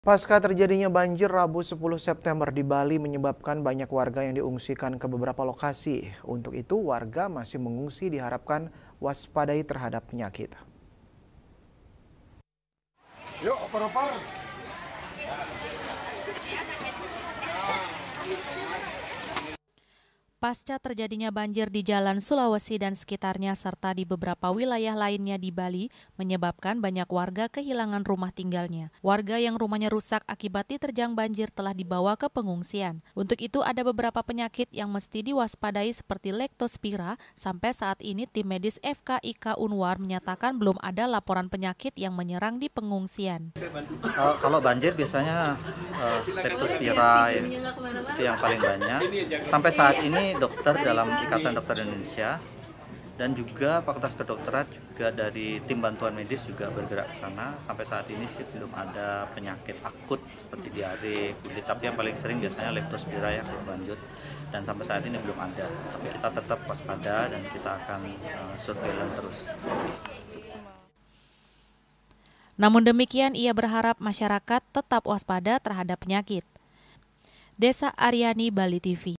Pasca terjadinya banjir Rabu 10 September di Bali menyebabkan banyak warga yang diungsikan ke beberapa lokasi. Untuk itu, warga masih mengungsi diharapkan waspadai terhadap penyakit. Yuk, opor-opor. Pasca terjadinya banjir di Jalan Sulawesi dan sekitarnya serta di beberapa wilayah lainnya di Bali menyebabkan banyak warga kehilangan rumah tinggalnya. Warga yang rumahnya rusak akibat diterjang banjir telah dibawa ke pengungsian. Untuk itu ada beberapa penyakit yang mesti diwaspadai seperti Leptospira. Sampai saat ini tim medis FKIK Unwar menyatakan belum ada laporan penyakit yang menyerang di pengungsian. Kalau banjir biasanya Leptospira itu yang paling banyak. Sampai saat ini dokter dalam Ikatan Dokter Indonesia dan juga Fakultas Kedokteran juga dari tim bantuan medis juga bergerak ke sana. Sampai saat ini sih belum ada penyakit akut seperti diare, kulit, tapi yang paling sering biasanya Leptospira ya kalau lanjut. Dan sampai saat ini belum ada. Tapi kita tetap waspada dan kita akan surveillance terus. Namun demikian, ia berharap masyarakat tetap waspada terhadap penyakit. Desa Aryani, Bali TV.